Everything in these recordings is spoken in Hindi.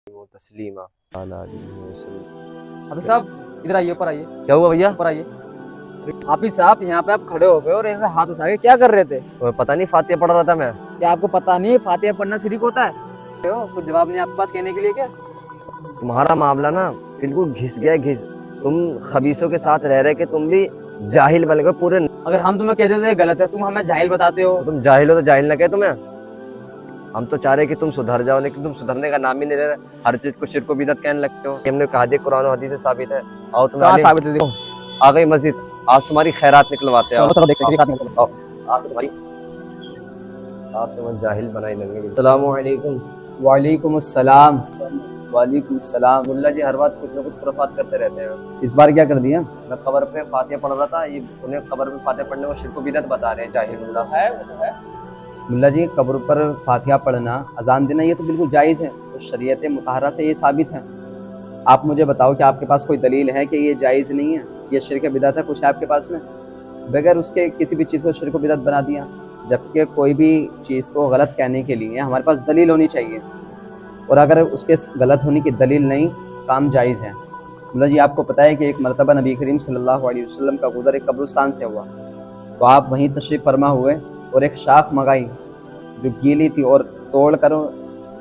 तस्लीमा। हाफिज साहब इधर आइए, ऊपर आइए। क्या हुआ भैया? ऊपर आइए। हाफिज साहब यहाँ पे आप खड़े हो गए और ऐसे हाथ उठा के क्या कर रहे थे? तुम्हें पता नहीं फातिहा पढ़ रहा था मैं। क्या आपको पता नहीं फातिहा पढ़ना शिरक होता है? कुछ जवाब नहीं आपके पास कहने के लिए क्या? तुम्हारा मामला ना बिल्कुल घिस गया, घिस। तुम खबीसों के साथ रह रहे कि तुम भी जाहिल बन गए पूरे। अगर हम तुम्हें कहते थे गलत है, तुम हमें जाहिल बताते हो। तुम जाहिल हो तो जाहिल ना कहे तुम्हें। हम तो चाह रहे कि तुम सुधर जाओ, लेकिन तुम सुधरने का नाम ही नहीं ले रहे। हर चीज को शिर्क व बिदअत कहने लगते हो। हमने कहा दिया कुरान और हदीस से साबित है। आओ कहाँ तुम्हारे साबित है? देखो। आ गई मस्जिद, आज तुम्हारी खैरात निकलवाते हैं। चलो चलो देखते हैं किसकी खाते में। आओ, आज तो तुम्हारी आप तुम्हें जाहिल बनाई देंगे। अस्सलामु अलैकुम। वालेकुम अस्सलाम। वालेकुम अस्सलाम। मुल्ला जी हर बात कुछ ना कुछ खुराफात करते रहते हैं। इस बार क्या कर दिया? मैं कब्र पे फातिहा पढ़ रहा था, ये उन्हें कब्र पे फातिहा पढ़ने को शिर्क व बिदअत बता रहे हैं। जाहिल मुल्ला है वो तो है। मुल्ला जी, कब्र पर फातिहा पढ़ना, अजान देना, ये तो बिल्कुल जायज़ है। तो शरीयत मुतहरा से ये साबित है। आप मुझे बताओ कि आपके पास कोई दलील है कि ये जायज़ नहीं है, ये शिर्क बिदअत है? कुछ है आपके पास में? बगैर उसके किसी भी चीज़ को शिर्क बिदअत बना दिया। जबकि कोई भी चीज़ को गलत कहने के लिए हमारे पास दलील होनी चाहिए, और अगर उसके गलत होने की दलील नहीं, काम जायज़ है। मुल्ला जी, आपको पता है कि एक मरतबा नबी करीम सल्लल्लाहु अलैहि वसल्लम का गुज़र एक कब्रिस्तान से हुआ, तो आप वहीं तशरीफ़ फरमा हुए और एक शाख मंगाई जो गीली थी और तोड़ कर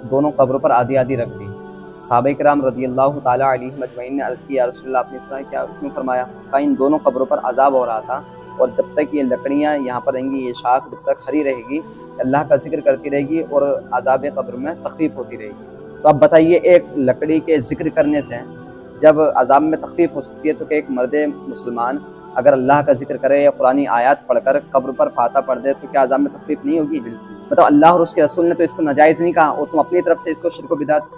दोनों कब्रों पर आधी आधी रख दी। सहाबा किराम रज़ियल्लाहु ताला अलैहिम अजमईन ने अर्ज़ किया, या रसूल अल्लाह, आपने इस तरह क्या क्यों फरमाया? कहा, इन दोनों कब्रों पर अज़ाब हो रहा था, और जब तक ये लकड़ियाँ यहाँ पर रहेंगी, ये शाख जब तक हरी रहेगी, अल्लाह का जिक्र करती रहेगी और अज़ाब कब्र में तख़फ़ीफ़ होती रहेगी। तो अब बताइए, एक लकड़ी के जिक्र करने से जब अज़ाब में तख़फ़ीफ़ हो सकती है, तो क्या एक मर्द मुसलमान अगर अल्लाह का जिक्र करे या कुरानी आयत पढ़कर कब्र पर फातिहा पढ़ दे, तो क्या अज़ाब में तख़फ़ीफ़ नहीं होगी? मतलब अल्लाह और उसके रसूल ने तो इसको नाजायज़ नहीं कहा, और तुम अपनी तरफ से इसको शिर्क व बिदअत।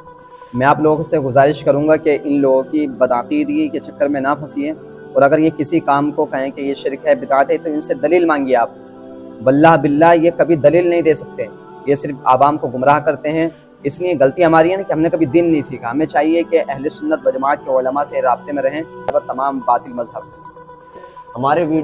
मैं आप लोगों से गुजारिश करूँगा कि इन लोगों की बदअक़ीदगी के चक्कर में ना फंसिए, और अगर ये किसी काम को कहें कि ये शिर्क है, बिदअत है, तो इनसे दलील मांगिए आप। वल्लाह बिल्लाह ये कभी दलील नहीं दे सकते, ये सिर्फ आवाम को गुमराह करते हैं। इसलिए गलती हमारी है ना कि हमने कभी दिन नहीं सीखा। हमें चाहिए कि अहले सुन्नत व जमात के उलमा से राब्ते में रहें, तमाम बातिल मज़हब। हमारे वीडियो